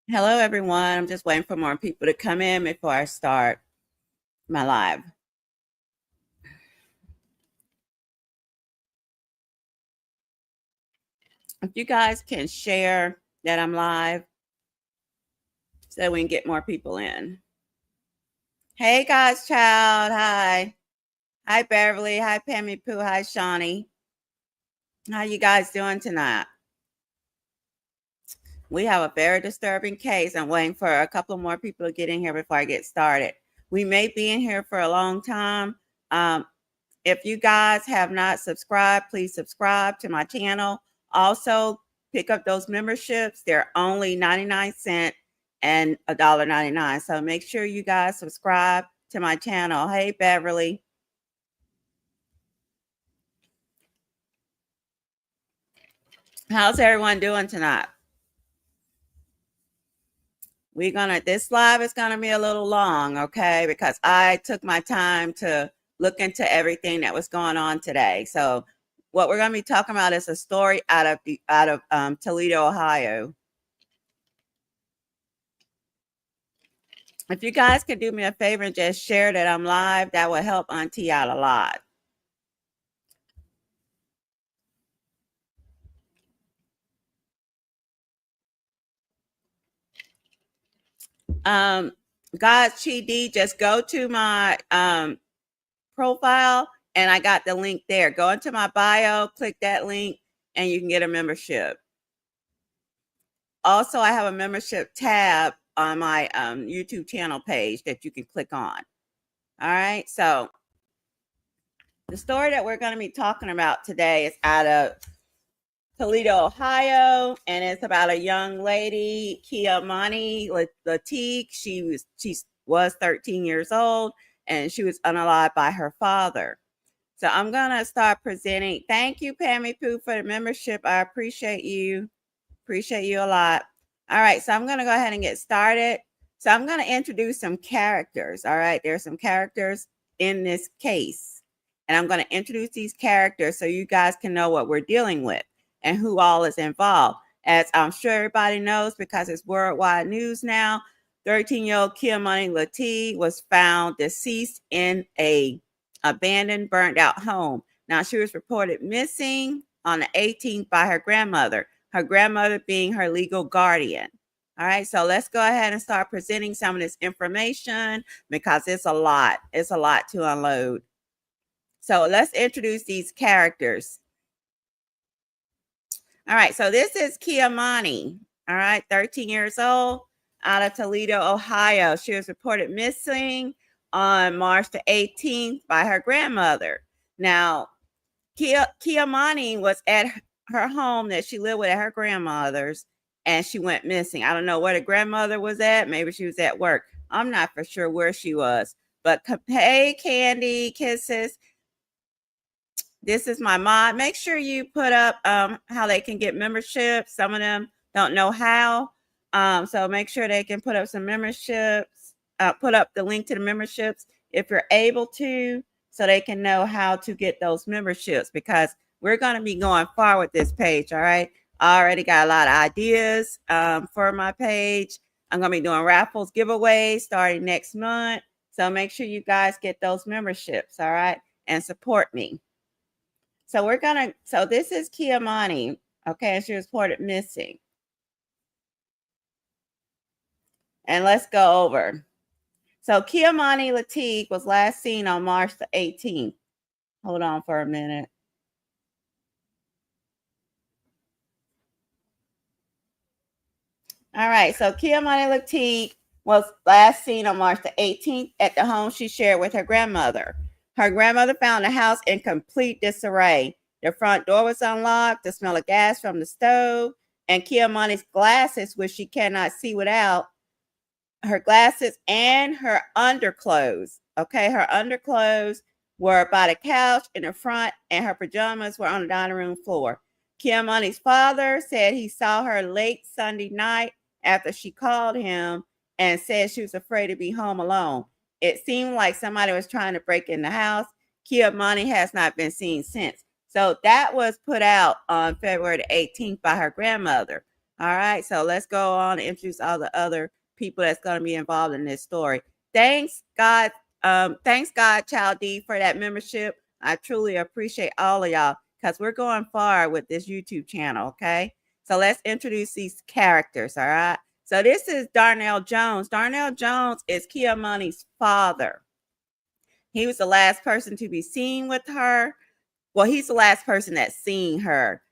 Hello, everyone. I'm just waiting for more people to come in before I start my live. If you guys can share that I'm live so we can get more people in. Hey, God's child. Hi. Hi, Beverly. Hi, Pammy Pooh. Hi, Shawnee. How you guys doing tonight? We have a very disturbing case. I'm waiting for a couple more people to get in here before I get started. We may be in here for a long time. Um, If you guys have not subscribed, please subscribe to my channel. Also, pick up those memberships. They're only 99 cents and $1.99. So make sure you guys subscribe to my channel. Hey, Beverly. How's everyone doing tonight? This live is gonna be a little long, okay? Because I took my time to look into everything that was going on today. So what we're gonna be talking about is a story out of Toledo, Ohio. If you guys could do me a favor and just share that I'm live, that would help Auntie out a lot. Um, God's Chi D, just go to my profile and I got the link there. Go into my bio, click that link, and you can get a membership. Also, I have a membership tab on my YouTube channel page that you can click on. All right, so the story that we're going to be talking about today is out of Toledo, Ohio, and it's about a young lady, Kei'mani Latique. She was 13 years old, and she was unalived by her father. So I'm gonna start presenting. Thank you, Pammy Pooh, for the membership. I appreciate you. Appreciate you a lot. All right, so I'm gonna go ahead and get started. So I'm gonna introduce some characters. All right, there's some characters in this case, and I'm gonna introduce these characters so you guys can know what we're dealing with and who all is involved. As I'm sure everybody knows, because it's worldwide news now, 13-year-old Kei'mani Latique was found deceased in a abandoned, burned out home. Now, she was reported missing on the 18th by her grandmother being her legal guardian. All right, so let's go ahead and start presenting some of this information because it's a lot. It's a lot to unload. So let's introduce these characters. All right, so this is Kei'mani, all right, 13 years old, out of Toledo, Ohio. She was reported missing on March the 18th by her grandmother. Now, Kei'mani was at her home that she lived with at her grandmother's, and she went missing. I don't know where the grandmother was at. Maybe she was at work. I'm not for sure where she was. But hey, Candy, kisses. This is my mod. Make sure you put up how they can get memberships. Some of them don't know how. So make sure they can put up some memberships, put up the link to the memberships if you're able to, so they can know how to get those memberships, because we're going to be going far with this page. All right. I already got a lot of ideas for my page. I'm going to be doing raffles, giveaways starting next month. So make sure you guys get those memberships. All right. And support me. So this is Kei'mani, okay, and she was reported missing. And let's go over. So Kei'mani Latique was last seen on March the 18th. Hold on for a minute. All right, so Kei'mani Latique was last seen on March the 18th at the home she shared with her grandmother. Her grandmother found the house in complete disarray. The front door was unlocked, the smell of gas from the stove, and Kei'mani's glasses, which she cannot see without, her glasses and her underclothes. Okay, her underclothes were by the couch in the front, and her pajamas were on the dining room floor. Kei'mani's father said he saw her late Sunday night after she called him and said she was afraid to be home alone. It seemed like somebody was trying to break in the house. Kei'mani has not been seen since. So that was put out on February the 18th by her grandmother. All right, so let's go on and introduce all the other people that's going to be involved in this story. Thanks God, Child D, for that membership. I truly appreciate all of y'all because we're going far with this YouTube channel. Okay, so let's introduce these characters. All right, so this is Darnell Jones. Darnell Jones is Keimani's father. He was the last person to be seen with her. Well, he's the last person that's seen her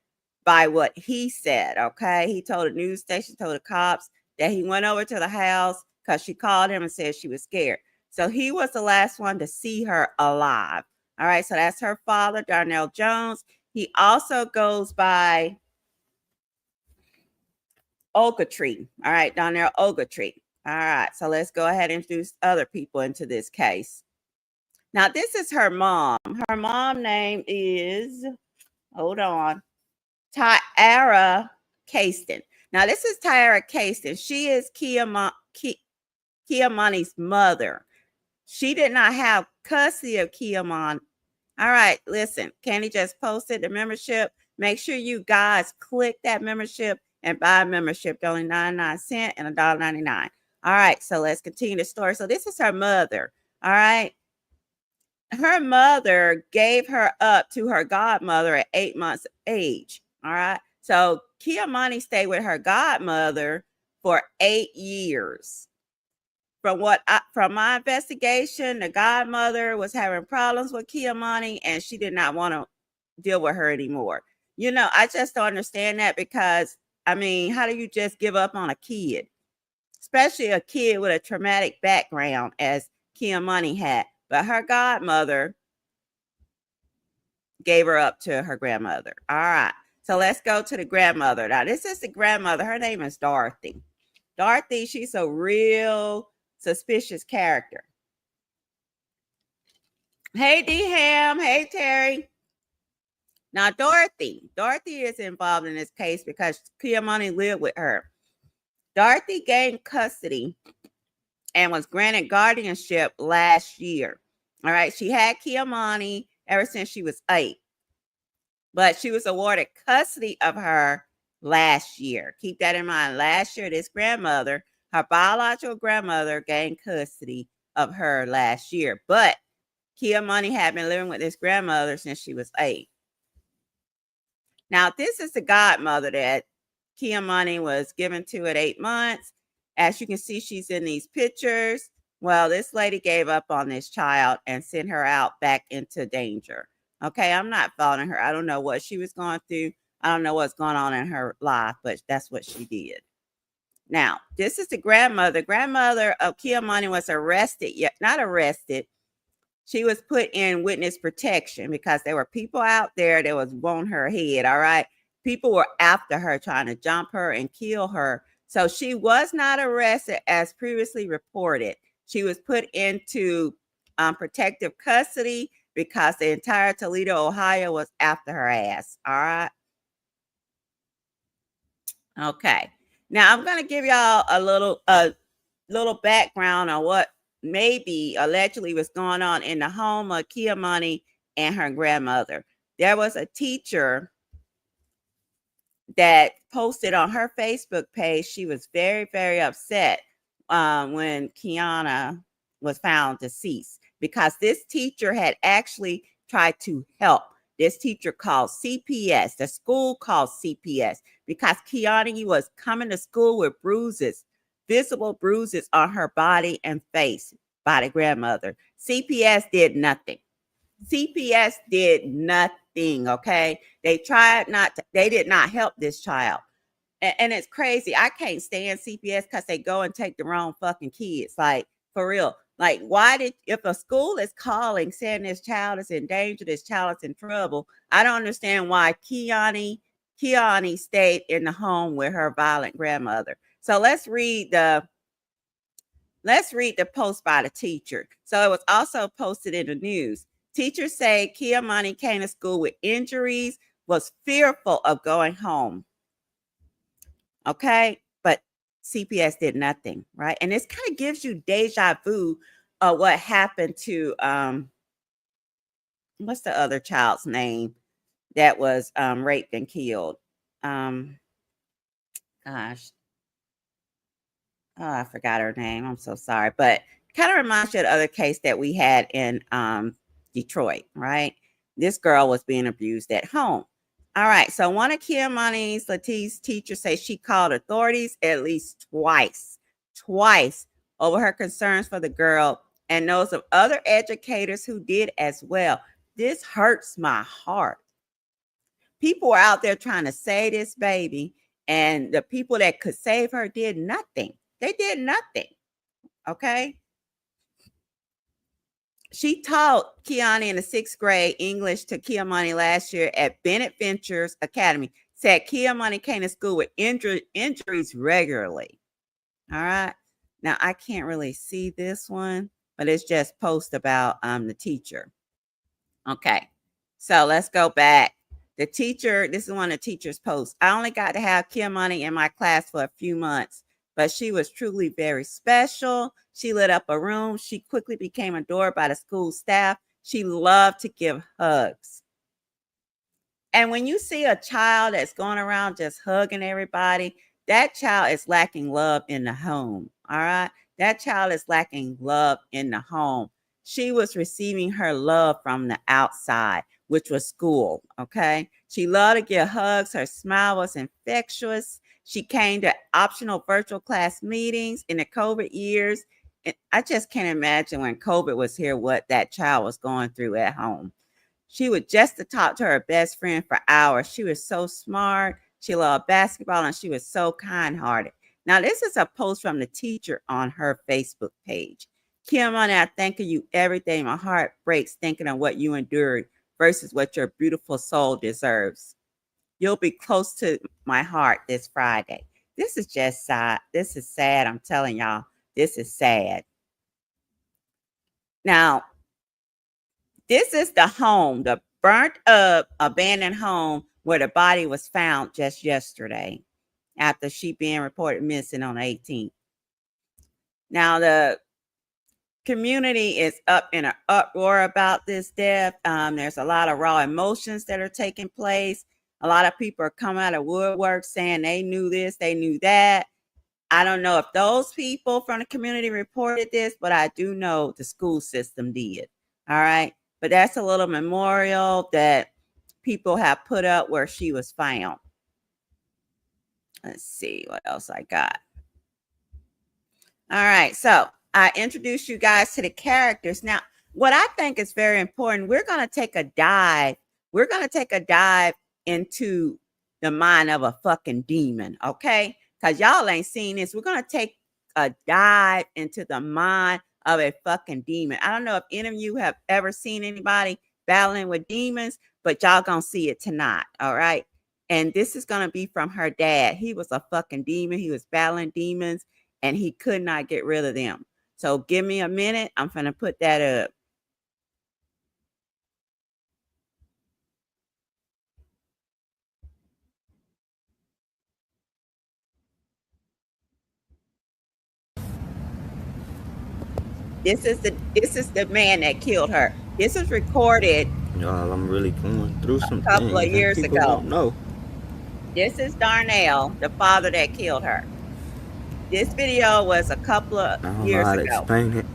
by what he said. Okay. He told the news station, told the cops that he went over to the house because she called him and said she was scared. So he was the last one to see her alive. All right. So that's her father, Darnell Jones. He also goes by Ogletree. All right. Darnell Ogletree. All right. So let's go ahead and introduce other people into this case. Now, this is her mom. Her mom name is, hold on, Tyara Caston. Now, this is Tyara Caston. She is Keimani's mother. She did not have custody of Keimani. All right, listen, Candy just posted the membership. Make sure you guys click that membership and buy a membership. They're only 99 cents and $1.99. All right, so let's continue the story. So this is her mother. All right. Her mother gave her up to her godmother at 8 months of age. All right. So Keimani stayed with her godmother for 8 years. From my investigation, the godmother was having problems with Keimani and she did not want to deal with her anymore. You know, I just don't understand that because, I mean, how do you just give up on a kid? Especially a kid with a traumatic background as Keimani had. But her godmother gave her up to her grandmother. All right. So let's go to the grandmother. Now, this is the grandmother. Her name is Dorothy. Dorothy, she's a real suspicious character. Hey, D-Ham. Hey, Terry. Now, Dorothy is involved in this case because Keimani lived with her. Dorothy gained custody and was granted guardianship last year. All right. She had Keimani ever since she was 8. But she was awarded custody of her last year. Keep that in mind. Last year, this grandmother, her biological grandmother, gained custody of her last year. But Keimani had been living with this grandmother since she was 8. Now, this is the godmother that Keimani was given to at 8 months. As you can see, she's in these pictures. Well, this lady gave up on this child and sent her out back into danger. Okay, I'm not faulting her. I don't know what she was going through. I don't know what's going on in her life, but that's what she did. Now, this is the grandmother. Grandmother of Keimani was arrested, yet not arrested. She was put in witness protection because there were people out there that was wanting her head. All right. People were after her, trying to jump her and kill her. So she was not arrested as previously reported. She was put into protective custody because the entire Toledo, Ohio was after her ass. All right. Okay. Now I'm going to give y'all a little background on what maybe allegedly was going on in the home of Keimani and her grandmother. There was a teacher that posted on her Facebook page. She was very, very upset when Kiana was found deceased because this teacher had actually tried to help. This teacher called CPS. The school called CPS because Keimani was coming to school with bruises, visible bruises on her body and face by the grandmother. CPS did nothing. CPS did nothing. Okay. They did not help this child. And it's crazy. I can't stand CPS because they go and take the wrong fucking kids. Like, for real. Like, if a school is calling saying this child is in danger, this child is in trouble, I don't understand why Keimani stayed in the home with her violent grandmother. So let's read the post by the teacher. So it was also posted in the news. Teachers say Keimani came to school with injuries, was fearful of going home. Okay, but CPS did nothing, right? And this kind of gives you deja vu of what happened to what's the other child's name that was raped and killed? Gosh, oh, I forgot her name. I'm so sorry, but kind of reminds you of the other case that we had in Detroit, right? This girl was being abused at home. All right, so one of Kei'mani Latique's teachers say she called authorities at least twice over her concerns for the girl and knows of other educators who did as well. This hurts my heart. People were out there trying to save this baby, and the people that could save her did nothing. They did nothing. Okay. She taught Keimani in the 6th grade English to Keimani last year at Bennett Ventures Academy. Said Keimani came to school with injuries regularly. All right. Now I can't really see this one, but it's just post about the teacher. Okay. So let's go back. The teacher, this is one of the teacher's posts. I only got to have Keimani in my class for a few months, but she was truly very special. She lit up a room. She quickly became adored by the school staff. She loved to give hugs. And when you see a child that's going around just hugging everybody, that child is lacking love in the home. All right. That child is lacking love in the home. She was receiving her love from the outside, which was school. Okay. She loved to give hugs. Her smile was infectious. She came to optional virtual class meetings in the COVID years. And I just can't imagine when COVID was here what that child was going through at home. She would just to talk to her best friend for hours. She was so smart. She loved basketball and she was so kind-hearted. Now, this is a post from the teacher on her Facebook page. Keimani, I thank you every day. My heart breaks thinking of what you endured versus what your beautiful soul deserves. You'll be close to my heart this Friday. This is just sad. This is sad. I'm telling y'all, this is sad. Now, this is the home, the burnt up, abandoned home where the body was found just yesterday after she being reported missing on the 18th. Now, the community is up in an uproar about this death. There's a lot of raw emotions that are taking place. A lot of people are coming out of woodwork saying they knew this, they knew that. I don't know if those people from the community reported this, but I do know the school system did. All right. But that's a little memorial that people have put up where she was found. Let's see what else I got. All right. So I introduced you guys to the characters. Now, what I think is very important, we're going to take a dive. We're going to take a dive into the mind of a fucking demon. Okay. Because y'all ain't seen this. We're going to take a dive into the mind of a fucking demon. I don't know if any of you have ever seen anybody battling with demons, but y'all gonna see it tonight. All right. And this is gonna be from her dad. He was a fucking demon. He was battling demons and he could not get rid of them. So give me a minute. I'm gonna put that up. This is the man that killed her. This was recorded. Y'all, I'm really going through some couple of things years and people ago. don't know. This is Darnell, the father that killed her. This video was a couple of years ago. I don't know how to explain it.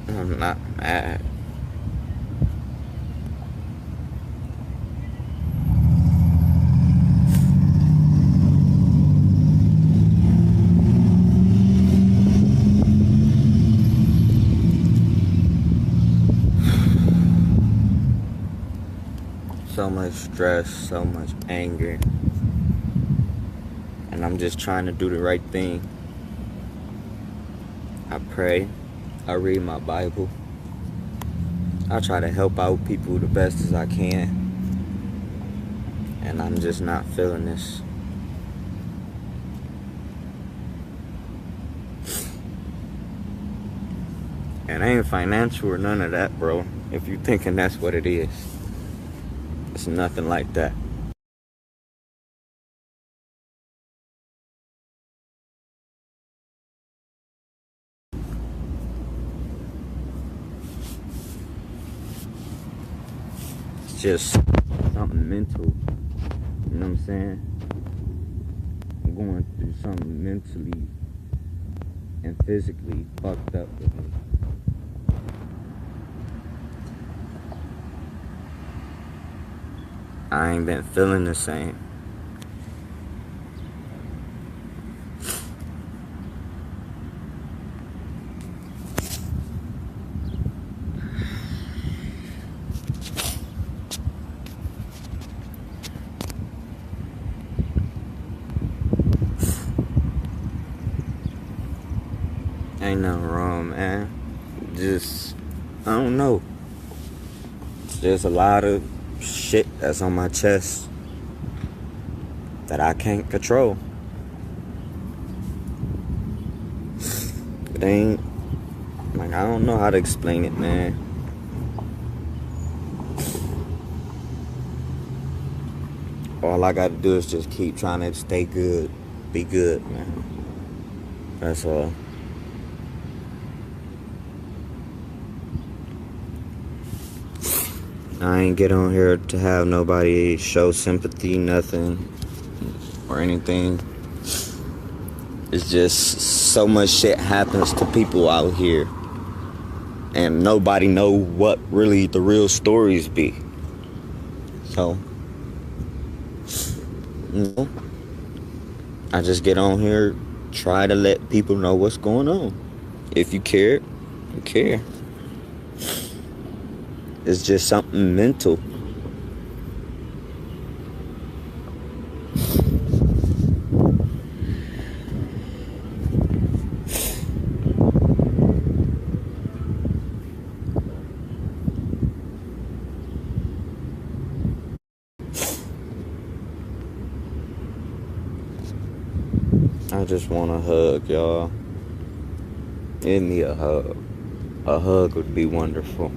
I'm not mad. So much stress, so much anger. And I'm just trying to do the right thing. I pray. I read my Bible. I try to help out people the best as I can. And I'm just not feeling this. And ain't financial or none of that, bro. If you thinking that's what it is. It's nothing like that. just something mental. You know what I'm saying? I'm going through something mentally and physically fucked up with me. I ain't been feeling the same. Ain't nothing wrong, man. Just, I don't know. There's a lot of shit that's on my chest that I can't control. It ain't, like, I don't know how to explain it, man. All I gotta do is just keep trying to stay good, be good, man. That's all. I ain't get on here to have nobody show sympathy, nothing, or anything. It's just so much shit happens to people out here, and nobody know what really the real stories be. So, you know, I just get on here, try to let people know what's going on. If you care, you care. It's just something mental. I just want a hug, y'all. Give me a hug. A hug would be wonderful.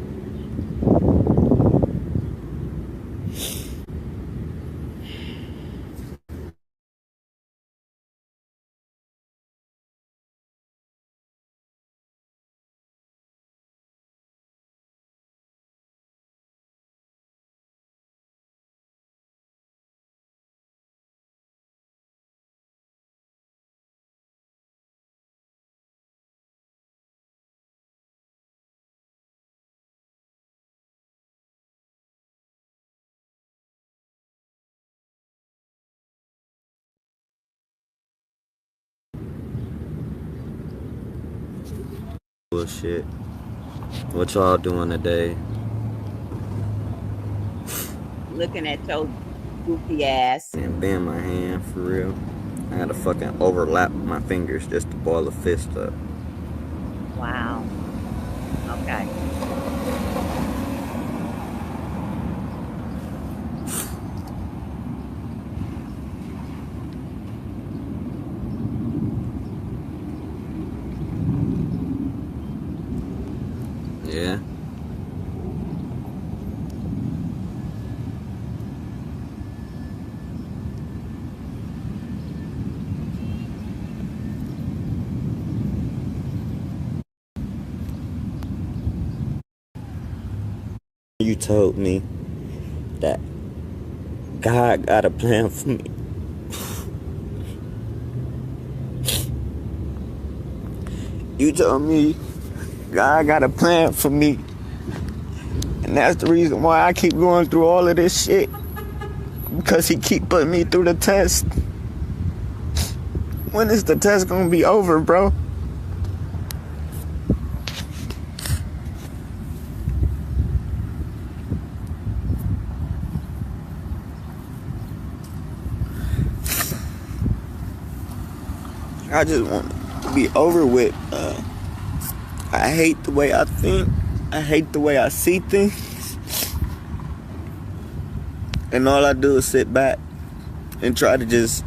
Bullshit. What y'all doing today? Looking at your goofy ass. And bend my hand for real. I had to fucking overlap my fingers just to ball a fist up. Wow. Okay. Yeah. You told me that God got a plan for me. You told me God got a plan for me. And that's the reason why I keep going through all of this shit. Because he keep putting me through the test. When is the test gonna be over, bro? I just want to be over with. I hate the way I think. I hate the way I see things. And all I do is sit back and try to just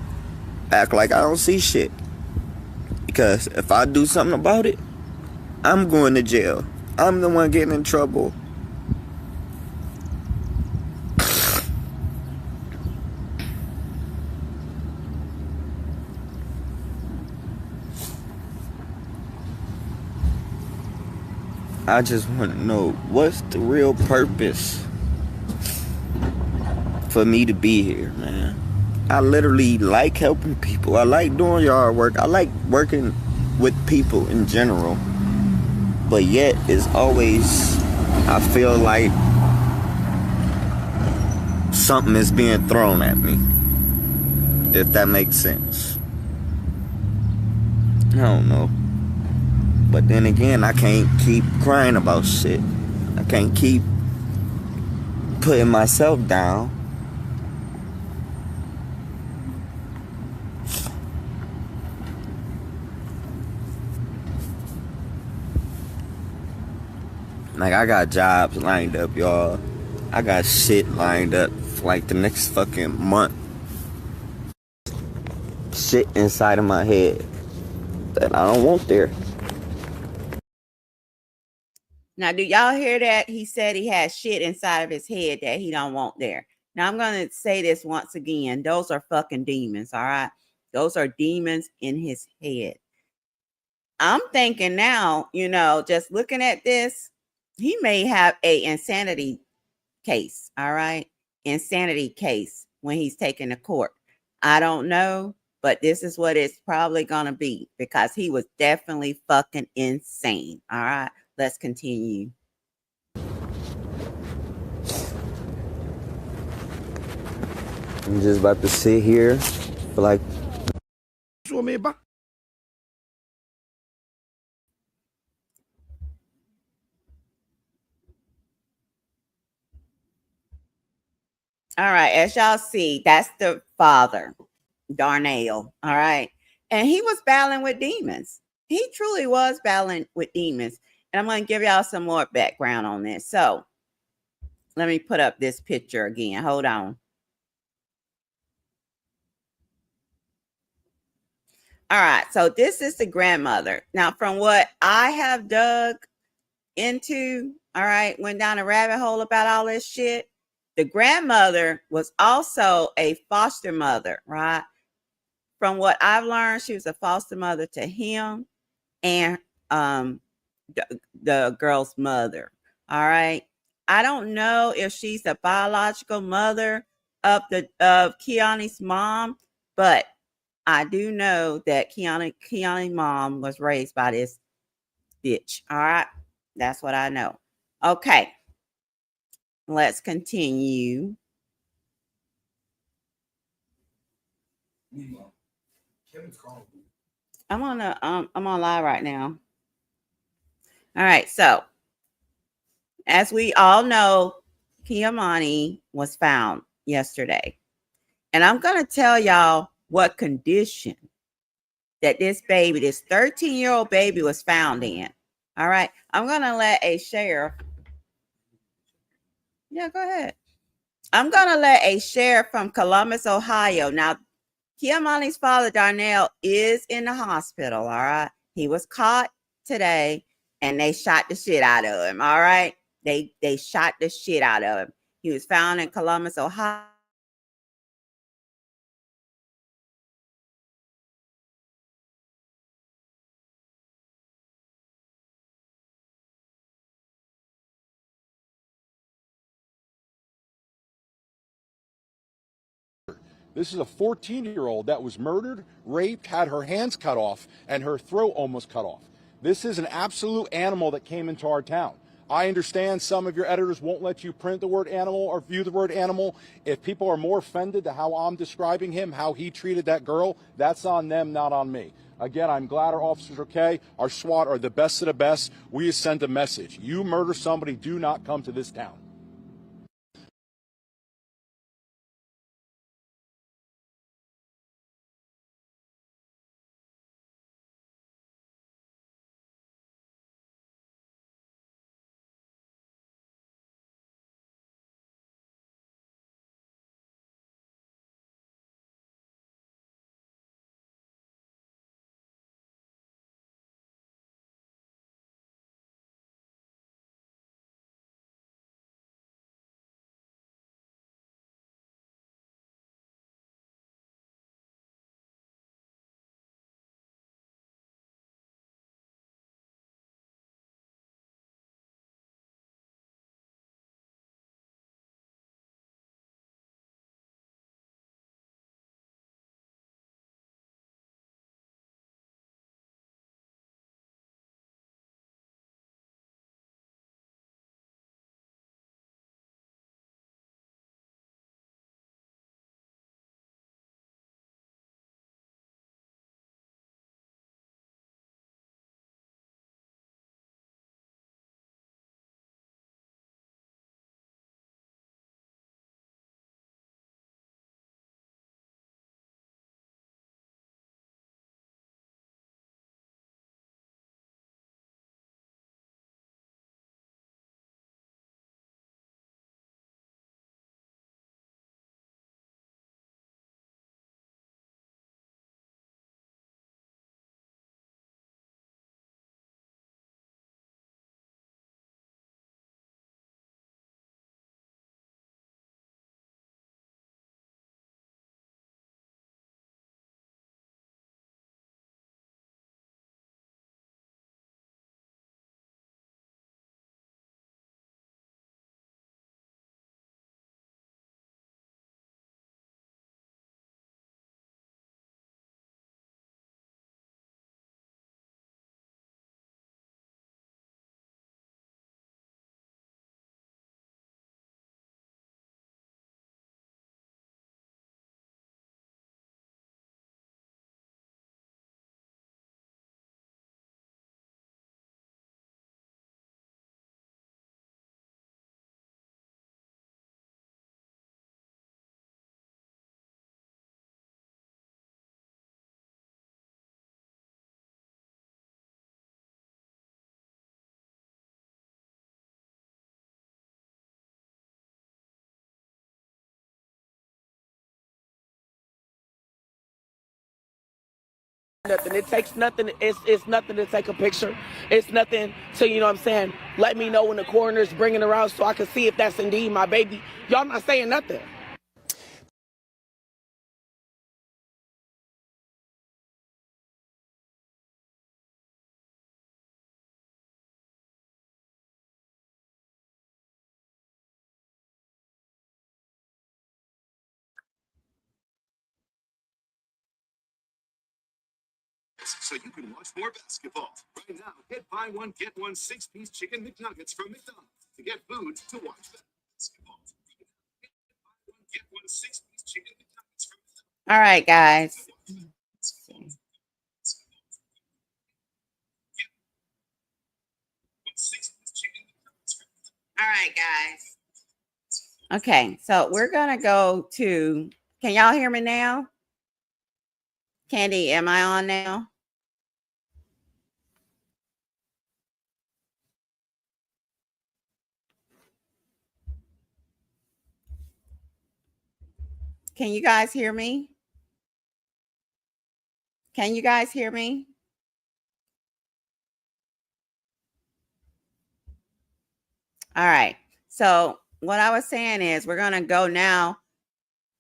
act like I don't see shit. Because if I do something about it, I'm going to jail. I'm the one getting in trouble. I just want to know, what's the real purpose for me to be here, man. I literally like helping people. I like doing yard work. I like working with people in general. But yet, it's always, I feel like something is being thrown at me. If that makes sense. I don't know. But then again, I can't keep crying about shit. I can't keep putting myself down. Like, I got jobs lined up, y'all. I got shit lined up for like the next fucking month. Shit inside of my head that I don't want there. Now, do y'all hear that? He said he has shit inside of his head that he don't want there. Now, I'm going to say this once again. Those are fucking demons, all right? Those are demons in his head. I'm thinking now, just looking at this, he may have a insanity case, all right? Insanity case when he's taken to court. I don't know, but this is what it's probably going to be because he was definitely fucking insane, all right? Let's continue. I'm just about to sit here for like. All right, as y'all see, that's the father, Darnell. All right. And he was battling with demons. He truly was battling with demons. And I'm going to give y'all some more background on this. So let me put up this picture again. Hold on. All right. So this is the grandmother. Now, from what I have dug into, all right, went down a rabbit hole about all this shit. The grandmother was also a foster mother, right? From what I've learned, she was a foster mother to him and the girl's mother. All right. I don't know if she's the biological mother of Kei'mani's mom, but I do know that Keimani's mom was raised by this bitch. All right. That's what I know. Okay. Let's continue. I'm on live right now. All right. So as we all know, Keimani was found yesterday. And I'm going to tell y'all what condition that this 13-year-old baby was found in. All right. I'm going to let a sheriff. Yeah, go ahead. I'm going to let a sheriff from Columbus, Ohio. Now, Keimani's father, Darnell, is in the hospital. All right. He was caught today and they shot the shit out of him. All right. They shot the shit out of him. He was found in Columbus, Ohio. This is a 14-year-old that was murdered, raped, had her hands cut off, and her throat almost cut off. This is an absolute animal that came into our town. I understand some of your editors won't let you print the word animal or view the word animal. If people are more offended to how I'm describing him, how he treated that girl, that's on them, not on me. Again, I'm glad our officers are okay. Our SWAT are the best of the best. We just send a message. You murder somebody, do not come to this town. Nothing. It takes nothing. It's nothing to take a picture. It's nothing to, you know what I'm saying, let me know when the coroner's bringing her out so I can see if that's indeed my baby. Y'all not saying nothing. So you can watch more basketball. Right now, get buy one, get one 6-piece chicken McNuggets from McDonald's to get food to watch basketball. Get buy one, get one 6-piece chicken McNuggets from McDonald's. All right, guys. All right, guys. Okay, so we're gonna go to. Can y'all hear me now? Candy, am I on now? Can you guys hear me? Can you guys hear me? All right. So what I was saying is we're going to go now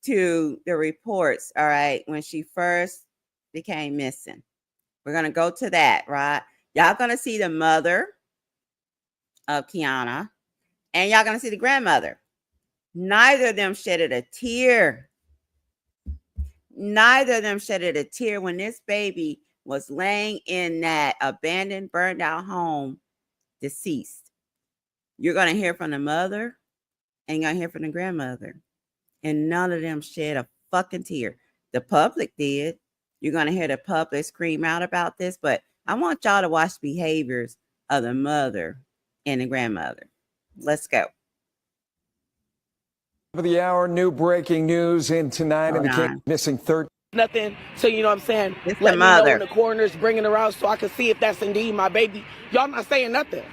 to the reports, all right, when she first became missing. We're going to go to that, right? Y'all going to see the mother of Kiana, and y'all going to see the grandmother. Neither of them shedded a tear. Neither of them shedded a tear when this baby was laying in that abandoned, burned out home, deceased. You're going to hear from the mother and you're going to hear from the grandmother. And none of them shed a fucking tear. The public did. You're going to hear the public scream out about this, but I want y'all to watch behaviors of the mother and the grandmother. Let's go. Of the hour, new breaking news in tonight Hold in the case on. missing 13. Nothing to, you know what I'm saying, It's let the me know mother. when the coroner's bringing her out so I can see if that's indeed my baby. Y'all not saying nothing.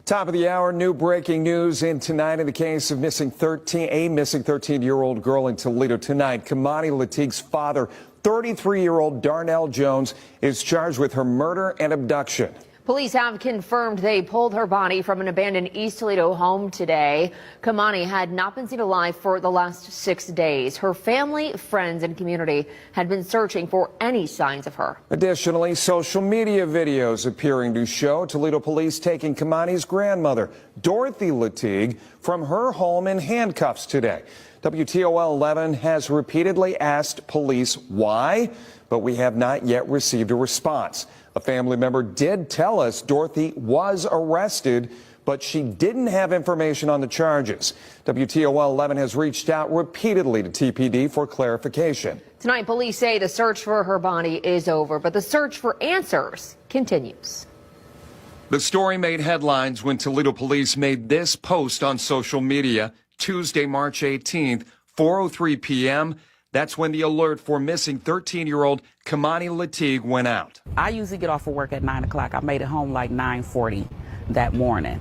Top of the hour, new breaking news in tonight in the case of a missing 13-year-old girl in Toledo tonight. Keimani Latigue's father, 33-year-old Darnell Jones, is charged with her murder and abduction. Police have confirmed they pulled her body from an abandoned East Toledo home today. Keimani had not been seen alive for the last 6 days. Her family, friends, and community had been searching for any signs of her. Additionally, social media videos appearing to show Toledo police taking Keimani's grandmother, Dorothy Latigue, from her home in handcuffs today. WTOL 11 has repeatedly asked police why, but we have not yet received a response. A family member did tell us Dorothy was arrested, but she didn't have information on the charges. WTOL 11 has reached out repeatedly to TPD for clarification. Tonight, police say the search for her body is over, but the search for answers continues. The story made headlines when Toledo police made this post on social media Tuesday, March 18th, 4:03 p.m. That's when the alert for missing 13-year-old Keimani Latique went out. I usually get off of work at 9 o'clock. I made it home like 9:40 that morning.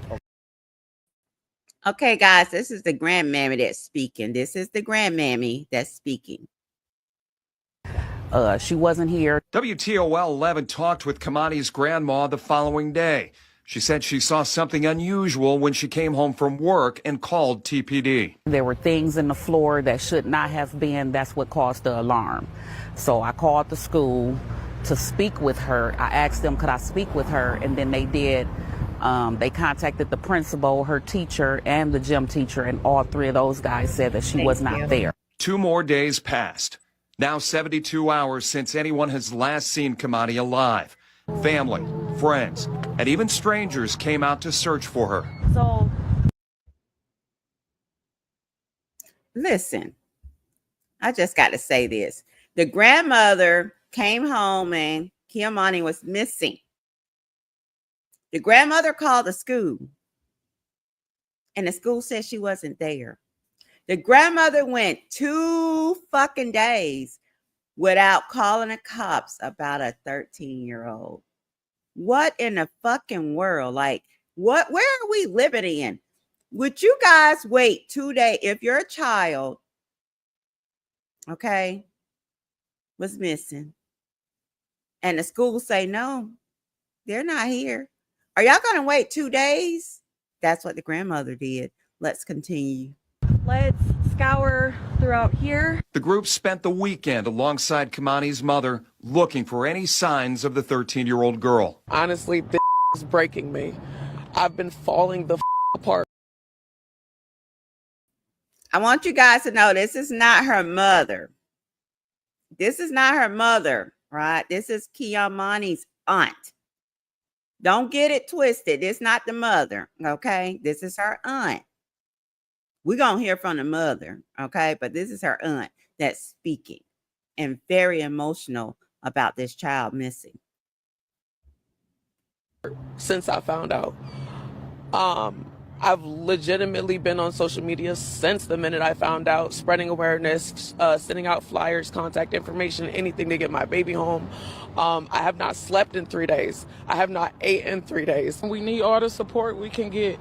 Okay, guys, this is the grandmammy that's speaking. This is the grandmammy that's speaking. She wasn't here. WTOL 11 talked with Keimani's grandma the following day. She said she saw something unusual when she came home from work and called TPD. There were things in the floor that should not have been. That's what caused the alarm. So I called the school to speak with her. I asked them, could I speak with her? And then they did. They contacted the principal, her teacher, and the gym teacher, and all three of those guys said that she was not there. 2 more days passed. Now 72 hours since anyone has last seen Keimani alive. Family, friends, and even strangers came out to search for her. So, listen, I just got to say this. The grandmother came home and Keimani was missing. The grandmother called the school, and the school said she wasn't there. The grandmother went 2 fucking days without calling the cops about a 13-year-old. What in the fucking world? Like, where are we living in? Would you guys wait 2 days if your child, okay, was missing? And the school say, no, they're not here. Are y'all going to wait 2 days? That's what the grandmother did. Let's continue. Let's scour throughout here. The group spent the weekend alongside Keimani's mother looking for any signs of the 13-year-old girl. Honestly, this is breaking me. I've been falling the apart. I want you guys to know this is not her mother. This is not her mother, right? This is Keimani's aunt. Don't get it twisted. This is not the mother, okay? This is her aunt. We're going to hear from the mother, okay? But this is her aunt that's speaking and very emotional about this child missing. Since I found out, I've legitimately been on social media since the minute I found out, spreading awareness, sending out flyers, contact information, anything to get my baby home. I have not slept in 3 days. I have not ate in 3 days. We need all the support we can get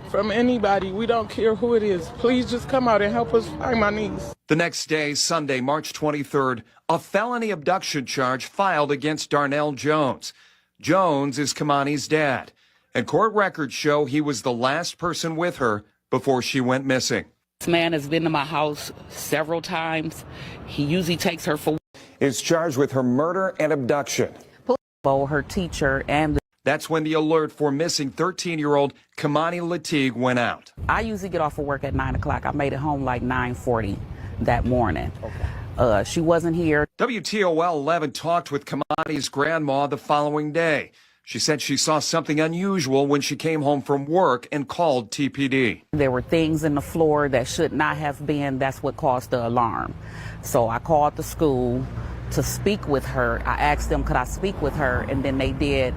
from anybody. We don't care who it is. Please just come out and help us find my niece. The next day, Sunday, March 23rd, a felony abduction charge filed against Darnell Jones. Jones is Keimani's dad, and court records show he was the last person with her before she went missing. This man has been to my house several times. He usually takes her for Is charged with her murder and abduction. her teacher and That's when the alert for missing 13-year-old Keimani Latique went out. I usually get off of work at 9 o'clock. I made it home like 9:40 that morning. She wasn't here. WTOL 11 talked with Keimani's grandma the following day. She said she saw something unusual when she came home from work and called TPD. There were things in the floor that should not have been. That's what caused the alarm. So I called the school to speak with her. I asked them, could I speak with her? And then they did.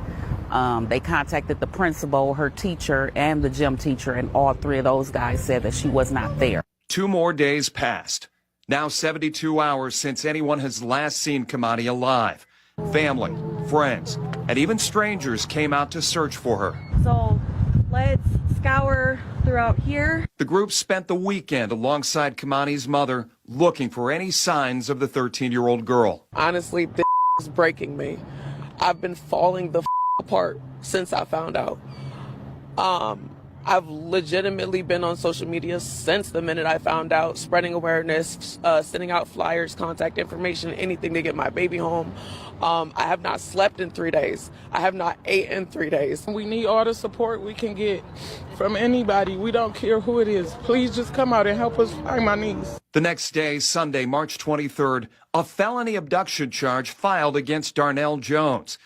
They contacted the principal, her teacher, and the gym teacher, and all three of those guys said that she was not there. 2 more days passed. Now 72 hours since anyone has last seen Keimani alive. Family, friends, and even strangers came out to search for her. So let's scour throughout here. The group spent the weekend alongside Keimani's mother looking for any signs of the 13-year-old girl. Honestly, this is breaking me. I've been falling the apart since I found out. I've legitimately been on social media since the minute I found out, spreading awareness, sending out flyers, contact information, anything to get my baby home. I have not slept in 3 days. I have not ate in 3 days. We need all the support we can get from anybody. We don't care who it is. Please just come out and help us find my niece. The next day, Sunday, March 23rd, a felony abduction charge filed against Darnell Jones.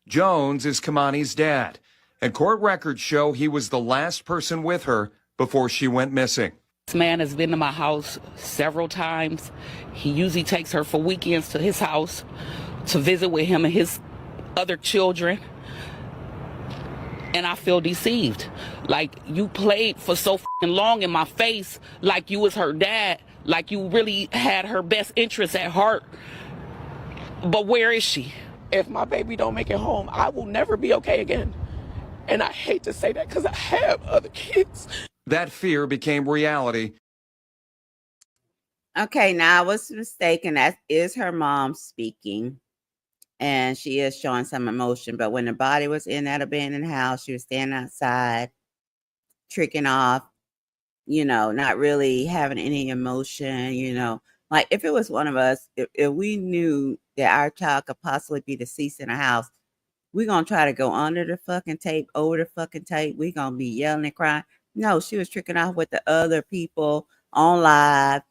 Jones is Keimani's dad, and court records show he was the last person with her before she went missing. This man has been to my house several times. He usually takes her for weekends to his house to visit with him and his other children. And I feel deceived. Like, you played for so long in my face, like you was her dad, like you really had her best interests at heart. But where is she? If my baby don't make it home, I will never be okay again. And I hate to say that because I have other kids. That fear became reality. Okay, now I was mistaken. That is her mom speaking. And she is showing some emotion. But when the body was in that abandoned house, she was standing outside, tricking off, not really having any emotion, Like, if it was one of us, if we knew that our child could possibly be deceased in a house, we're going to try to go under the fucking tape, over the fucking tape. We're going to be yelling and crying. No, she was tricking off with the other people on live.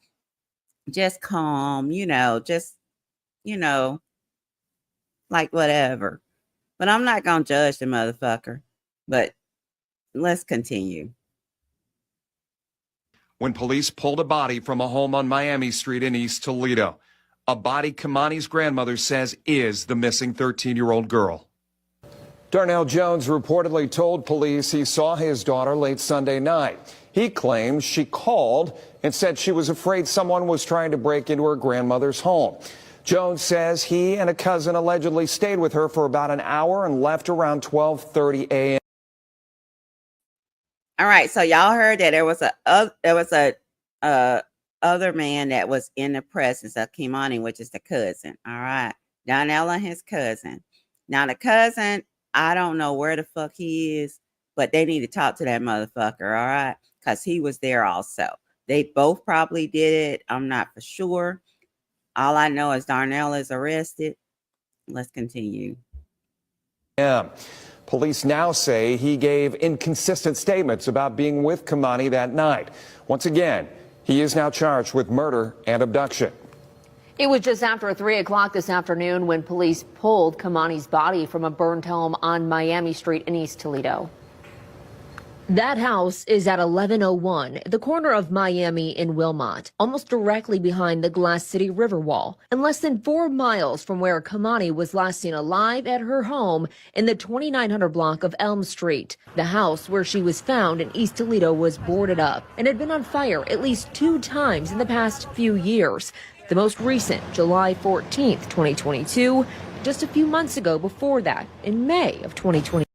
Just calm, like whatever. But I'm not going to judge the motherfucker. But let's continue. When police pulled a body from a home on Miami Street in East Toledo, a body Keimani's grandmother says is the missing 13-year-old girl. Darnell Jones reportedly told police he saw his daughter late Sunday night. He claims she called and said she was afraid someone was trying to break into her grandmother's home. Jones says he and a cousin allegedly stayed with her for about an hour and left around 12:30 a.m. All right, so y'all heard that there was a other man that was in the presence of Keimani, which is the cousin. All right, Darnell and his cousin. Now the cousin, I don't know where the fuck he is, but they need to talk to that motherfucker, all right? Because he was there also. They both probably did it. I'm not for sure. All I know is Darnell is arrested. Let's continue. Yeah. Police now say he gave inconsistent statements about being with Keimani that night. Once again, he is now charged with murder and abduction. It was just after 3 o'clock this afternoon when police pulled Keimani's body from a burned home on Miami Street in East Toledo. That house is at 1101, the corner of Miami and Wilmot, almost directly behind the Glass City Riverwall, and less than 4 miles from where Keimani was last seen alive at her home in the 2900 block of Elm Street. The house where she was found in East Toledo was boarded up and had been on fire at least 2 times in the past few years. The most recent, July 14th, 2022, just a few months ago before that, in May of 2020.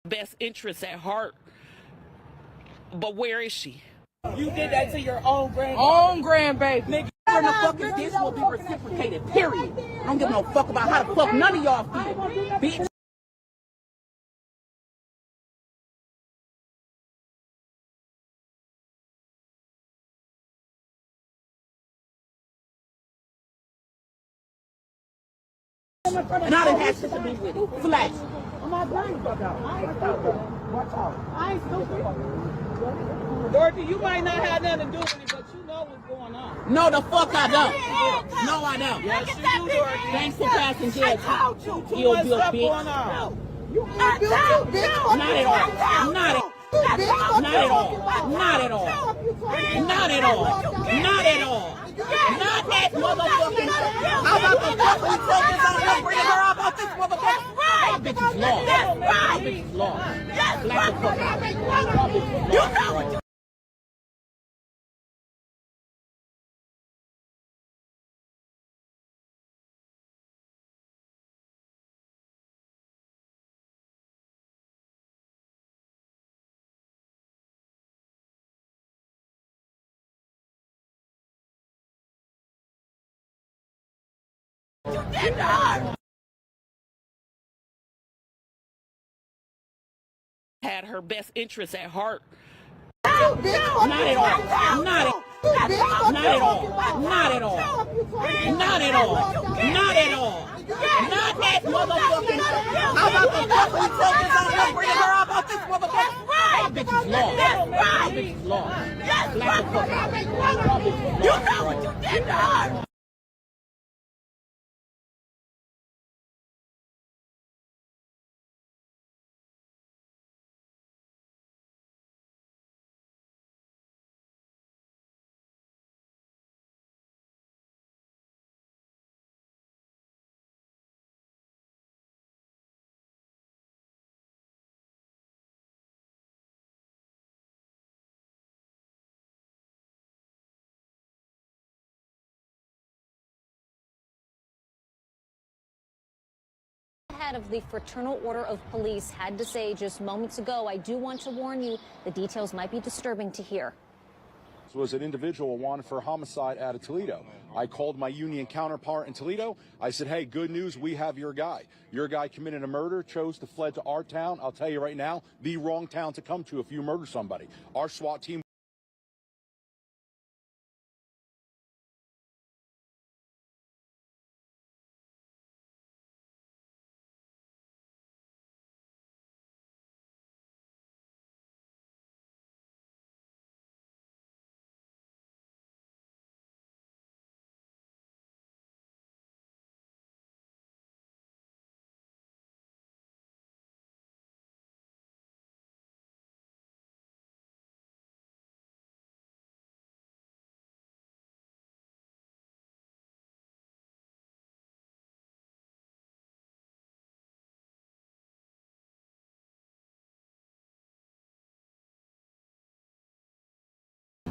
Best interests at heart. But where is she? You did that to your own grandbaby. Own grandbaby. Nigga, the fuck is this will be reciprocated, period. I don't give no fuck about how the fuck none of y'all feel, bitch. And I didn't have shit to do with it. Flash. I'm not lying about that. I ain't stupid. Watch out. I ain't stupid. Dorothy, you might not have nothing to do with it, but you know what's going on. No, the fuck I don't. No, I don't. Yes, you do, Dorothy. Thanks for passing judgment. I told you. Too much stuff going on. Not at all. Not at all. Not at all. Not at all. Not at all. Not at all. Not at motherfucking. How about the fuck we focus on her bringing her up off this motherfucker? That bitch is lost. That bitch is lost. Black the fuck out. That bitch is lost. You did not! had her best interests at heart. Not at all. Not at all. Not at all. Not at all. Not at all. Not at all. Not that motherfucking. How about the fuck we focus on her bringing her out about this motherfucker? That bitch is lost. That bitch is lost. Black the fuck out. You know what you did to her. Head of the Fraternal Order of Police had to say just moments ago, I do want to warn you, the details might be disturbing to hear. This was an individual wanted for homicide out of Toledo. I called my union counterpart in Toledo. I said, hey, good news, we have your guy. Your guy committed a murder, chose to fled to our town. I'll tell you right now, the wrong town to come to if you murder somebody. Our SWAT team.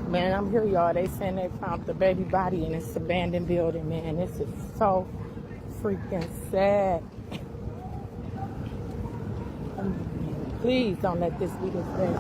Man, I'm here, y'all. They saying they found the baby body in this abandoned building, man. This is so freaking sad. Please don't let this be the thing.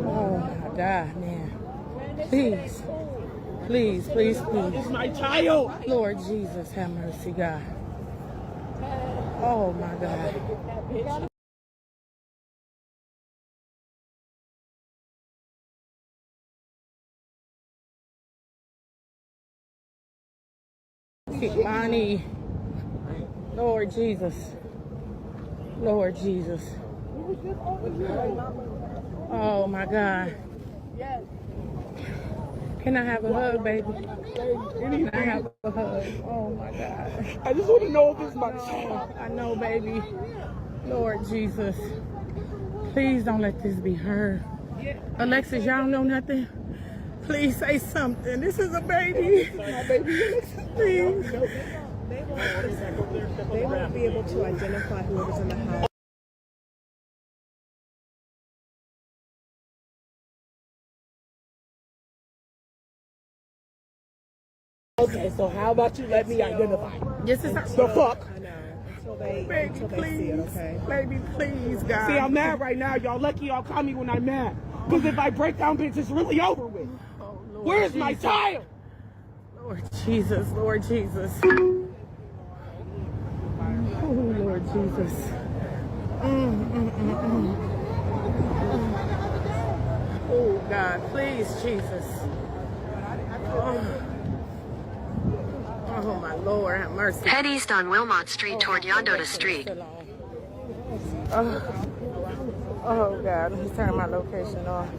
Oh my God, man. Please, please, please, please. It's my child. Lord Jesus, have mercy, God. Oh my God. Keimani. Lord Jesus. Lord Jesus. Oh my God. Can I have a hug, baby? Can I have a hug? Oh my God. I just want to know if it's my child. I know, baby. Lord Jesus. Please don't let this be her. Alexis, y'all know nothing? Please say something. This is a baby. Please. They won't be able to identify whoever's in the house. Okay, so how about you let me identify? This is her. The fuck? I know. Baby, Baby, please. see it, okay? Baby, please, God. See, I'm mad right now. Y'all lucky y'all call me when I'm mad. Because if I break down, bitch, it's really over with. Oh, Lord Where's my Jesus. child? Lord Jesus, Lord Jesus. Oh, Lord Jesus. Oh, God, please, Jesus. Oh, my Lord, have mercy. Head east on Wilmot Street toward Yondota Street. Oh, God, let me turn my location off.